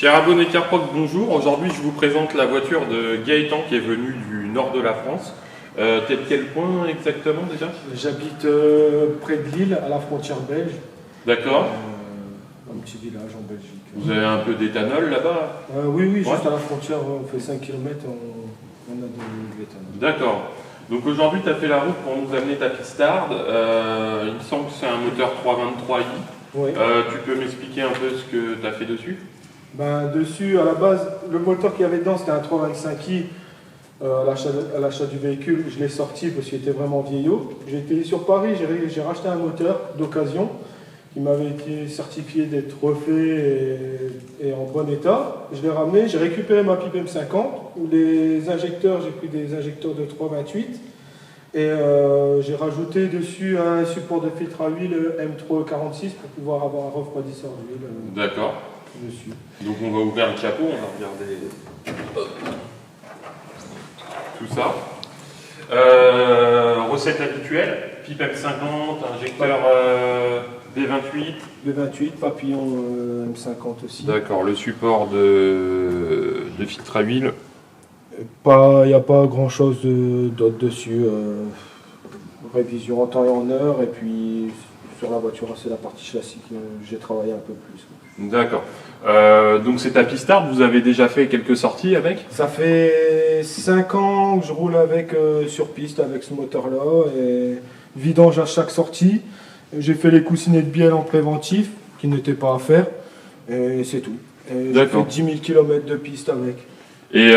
Pierre Abonné Carproc, bonjour. Aujourd'hui, je vous présente la voiture de Gaëtan qui est venu du nord de la France. T'es de quel point exactement déjà? J'habite près de Lille, à la frontière belge. D'accord. Un petit village en Belgique. Vous avez un peu d'éthanol là-bas? Oui, Ouais. juste à la frontière, on fait 5 km, on a de l'éthanol. D'accord. Donc aujourd'hui, tu as fait la route pour nous amener ta Pistard. Il me semble que c'est un moteur 323i. Oui. Tu peux m'expliquer un peu ce que tu as fait dessus? Dessus, à la base, le moteur qu'il y avait dedans, c'était un 325i. À l'achat du véhicule, je l'ai sorti parce qu'il était vraiment vieillot. J'ai été sur Paris, j'ai racheté un moteur d'occasion qui m'avait été certifié d'être refait et en bon état. Je l'ai ramené, j'ai récupéré ma pipe M50 où les injecteurs, j'ai pris des injecteurs de 328 et j'ai rajouté dessus un support de filtre à huile M346 pour pouvoir avoir un refroidisseur d'huile D'accord. dessus. Donc on va ouvrir le capot, on va regarder tout ça. Recette habituelle, pipe M50, injecteur B28. B28, papillon M50 aussi. D'accord, le support de filtre à huile. Il n'y a pas grand chose d'autre dessus. Révision en temps et en heure, et puis sur la voiture, c'est la partie châssis que j'ai travaillé un peu plus. D'accord. Donc c'est ta Pistard, vous avez déjà fait quelques sorties avec? Ça fait 5 ans que je roule avec sur piste avec ce moteur-là, et vidange à chaque sortie. J'ai fait les coussinets de bielle en préventif, qui n'étaient pas à faire, et c'est tout. J'ai fait 10 000 km de piste avec. Et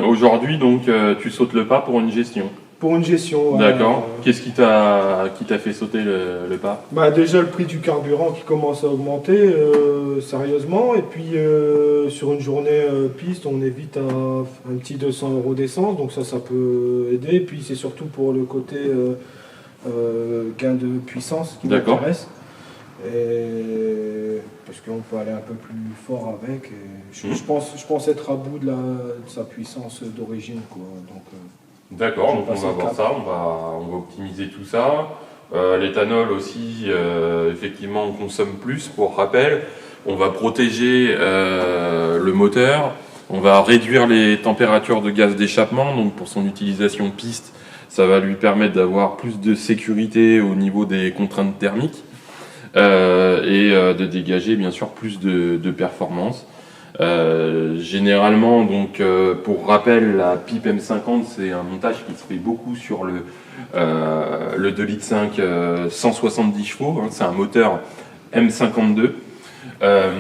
aujourd'hui, donc, tu sautes le pas pour une gestion? Pour une gestion. D'accord. Qu'est-ce qui t'a fait sauter le pas? Déjà le prix du carburant qui commence à augmenter sérieusement, et puis sur une journée piste on est vite à un petit 200 € d'essence, donc ça peut aider, et puis c'est surtout pour le côté gain de puissance qui m'intéresse, parce qu'on peut aller un peu plus fort avec, et je pense être à bout de sa puissance d'origine, quoi. Donc, d'accord, donc on va voir ça, on va optimiser tout ça. L'éthanol aussi, effectivement, on consomme plus. Pour rappel, on va protéger le moteur, on va réduire les températures de gaz d'échappement. Donc pour son utilisation piste, ça va lui permettre d'avoir plus de sécurité au niveau des contraintes thermiques et de dégager bien sûr plus de performance. Généralement, donc, pour rappel, la pipe M50, c'est un montage qui se fait beaucoup sur le 2,5 litres 170 chevaux. Hein, c'est un moteur M52.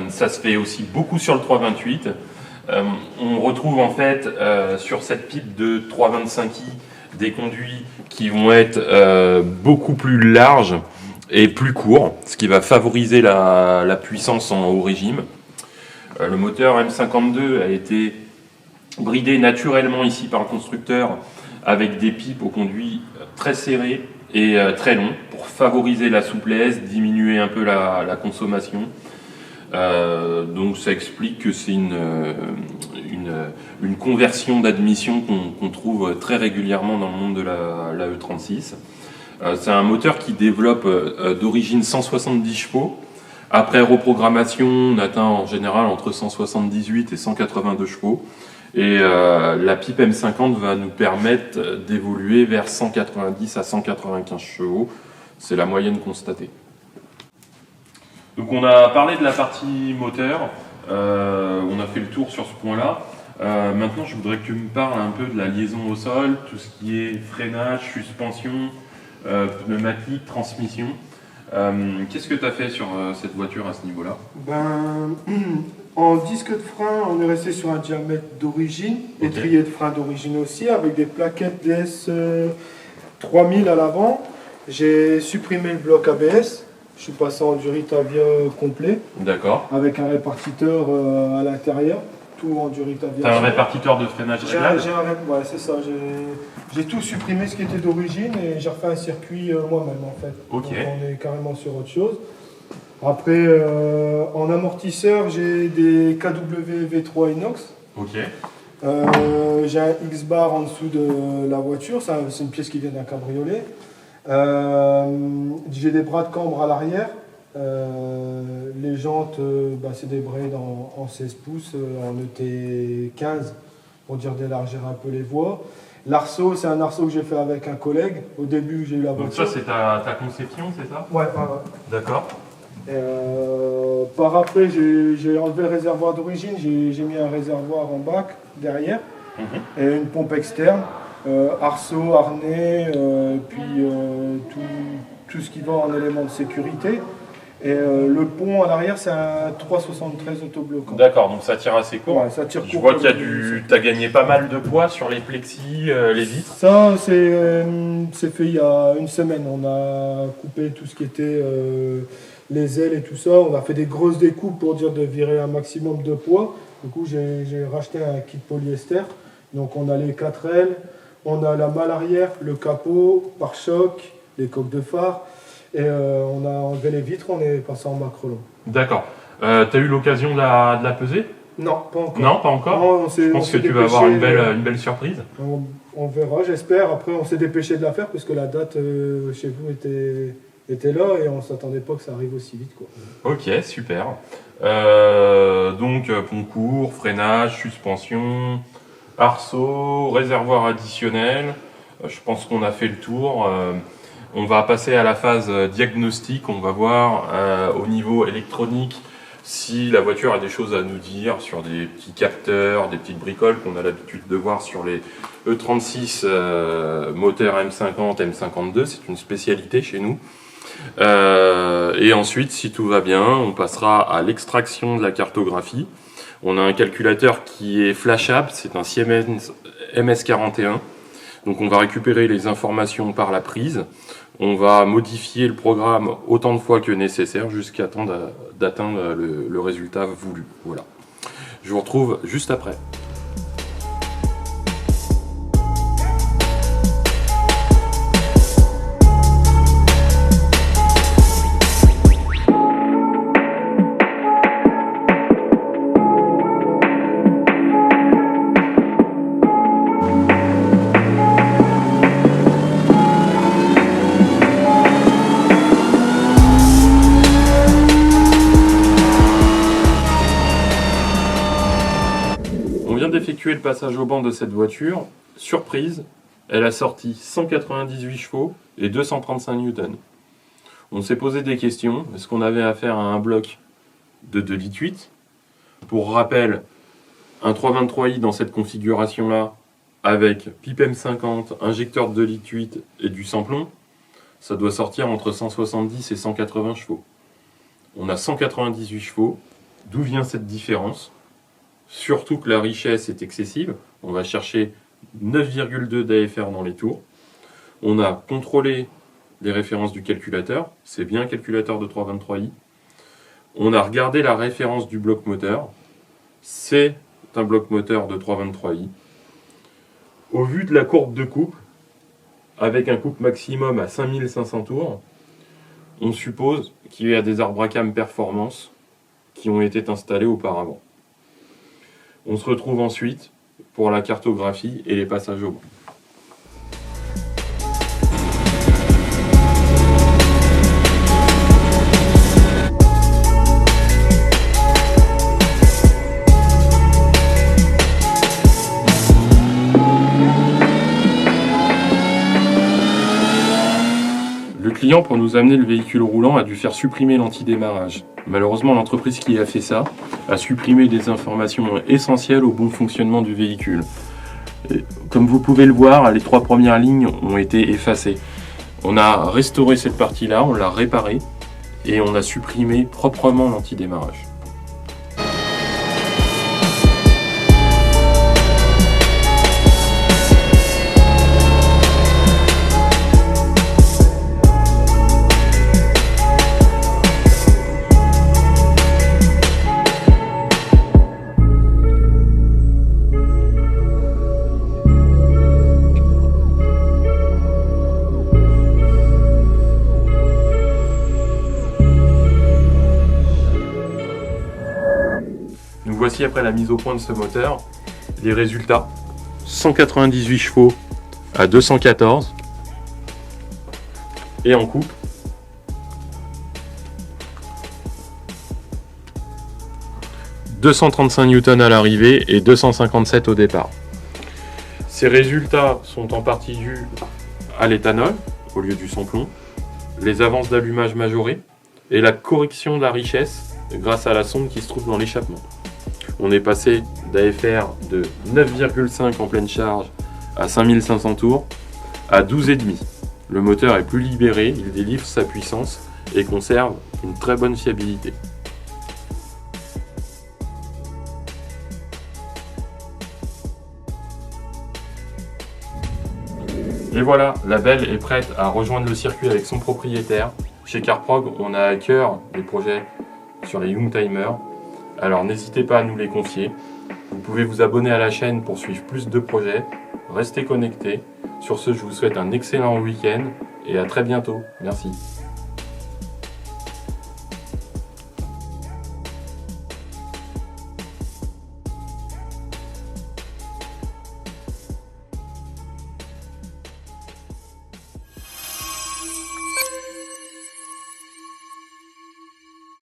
Ça se fait aussi beaucoup sur le 328. On retrouve en fait sur cette pipe de 325i des conduits qui vont être beaucoup plus larges et plus courts, ce qui va favoriser la puissance en haut régime. Le moteur M52 a été bridé naturellement ici par le constructeur avec des pipes au conduit très serrés et très longs pour favoriser la souplesse, diminuer un peu la consommation. Donc ça explique que c'est une conversion d'admission qu'on trouve très régulièrement dans le monde de la E36. C'est un moteur qui développe d'origine 170 chevaux. Après reprogrammation, on atteint en général entre 178 et 182 chevaux. Et la pipe M50 va nous permettre d'évoluer vers 190 à 195 chevaux. C'est la moyenne constatée. Donc on a parlé de la partie moteur, on a fait le tour sur ce point-là. Maintenant, je voudrais que tu me parles un peu de la liaison au sol, tout ce qui est freinage, suspension, pneumatique, transmission. Qu'est-ce que tu as fait sur cette voiture à ce niveau-là? En disque de frein, on est resté sur un diamètre d'origine, étrier de frein d'origine aussi, avec des plaquettes DS 3000 à l'avant. J'ai supprimé le bloc ABS, je suis passé en Duritavia complet. D'accord. Avec un répartiteur à l'intérieur, tout en Duritavia. T'as un répartiteur de freinage réglable? Ouais, c'est ça. J'ai tout supprimé ce qui était d'origine et j'ai refait un circuit moi-même en fait. Ok. Donc on est carrément sur autre chose. Après, en amortisseur, j'ai des KW V3 inox. Ok. J'ai un X-bar en dessous de la voiture, c'est une pièce qui vient d'un cabriolet. J'ai des bras de cambre à l'arrière Les jantes, c'est des braids en 16 pouces, en ET15, pour dire d'élargir un peu les voies. L'arceau, c'est un arceau que j'ai fait avec un collègue. Au début, j'ai eu la voiture. Donc ça, c'est ta conception, c'est ça? Ouais. D'accord. Par après, j'ai enlevé le réservoir d'origine, j'ai mis un réservoir en bac derrière et une pompe externe, arceau, harnais, puis tout ce qui va en éléments de sécurité. Et le pont à l'arrière, c'est un 373 autobloquant. D'accord, donc ça tire assez court. Ouais, ça tire Je court. vois qu'il y a t'as gagné pas mal de poids sur les plexis, les vitres. Ça, c'est fait il y a une semaine. On a coupé tout ce qui était les ailes et tout ça. On a fait des grosses découpes pour dire de virer un maximum de poids. Du coup, j'ai racheté un kit polyester. Donc, on a les 4 ailes, on a la malle arrière, le capot, pare-choc, les coques de phare. Et on a enlevé les vitres, on est passé en macrolon. D'accord. T'as eu l'occasion de la peser? Non, pas encore. Non, pas encore. Non, je pense que tu vas avoir une belle surprise. On verra, j'espère. Après, on s'est dépêché de la faire parce que la date chez vous était là et on ne s'attendait pas que ça arrive aussi vite, quoi. Ok, super. Donc, concours, freinage, suspension, arceau, réservoir additionnel. Je pense qu'on a fait le tour. On va passer à la phase diagnostic. On va voir au niveau électronique si la voiture a des choses à nous dire sur des petits capteurs, des petites bricoles qu'on a l'habitude de voir sur les E36 moteurs M50, M52. C'est une spécialité chez nous. Et ensuite, si tout va bien, on passera à l'extraction de la cartographie. On a un calculateur qui est flashable, c'est un Siemens MS41. Donc on va récupérer les informations par la prise. On va modifier le programme autant de fois que nécessaire jusqu'à temps d'atteindre le résultat voulu. Voilà. Je vous retrouve juste après. D'effectuer le passage au banc de cette voiture, surprise, elle a sorti 198 chevaux et 235 newtons. On s'est posé des questions, est-ce qu'on avait affaire à un bloc de 2,8 litres? Pour rappel, un 323i dans cette configuration-là, avec pipe M50, injecteur de 2,8 litres et du sans-plomb, ça doit sortir entre 170 et 180 chevaux. On a 198 chevaux, d'où vient cette différence? Surtout que la richesse est excessive. On va chercher 9,2 d'AFR dans les tours. On a contrôlé les références du calculateur. C'est bien un calculateur de 323i. On a regardé la référence du bloc moteur. C'est un bloc moteur de 323i. Au vu de la courbe de coupe, avec un couple maximum à 5500 tours, on suppose qu'il y a des arbres à cam performance qui ont été installés auparavant. On se retrouve ensuite pour la cartographie et les passages au banc. Le client, pour nous amener le véhicule roulant, a dû faire supprimer l'antidémarrage. Malheureusement, l'entreprise qui a fait ça a supprimé des informations essentielles au bon fonctionnement du véhicule. Et comme vous pouvez le voir, les 3 premières lignes ont été effacées. On a restauré cette partie-là, on l'a réparée et on a supprimé proprement l'antidémarrage. Voici après la mise au point de ce moteur, les résultats. 198 chevaux à 214 et en coupe 235 Newton à l'arrivée et 257 au départ. Ces résultats sont en partie dus à l'éthanol au lieu du sans-plomb, les avances d'allumage majorées et la correction de la richesse grâce à la sonde qui se trouve dans l'échappement. On est passé d'AFR de 9,5 en pleine charge à 5500 tours à 12,5. Le moteur est plus libéré, il délivre sa puissance et conserve une très bonne fiabilité. Et voilà, la belle est prête à rejoindre le circuit avec son propriétaire. Chez CarProg, on a à cœur des projets sur les Youngtimers. Alors n'hésitez pas à nous les confier. Vous pouvez vous abonner à la chaîne pour suivre plus de projets. Restez connectés. Sur ce, je vous souhaite un excellent week-end et à très bientôt. Merci.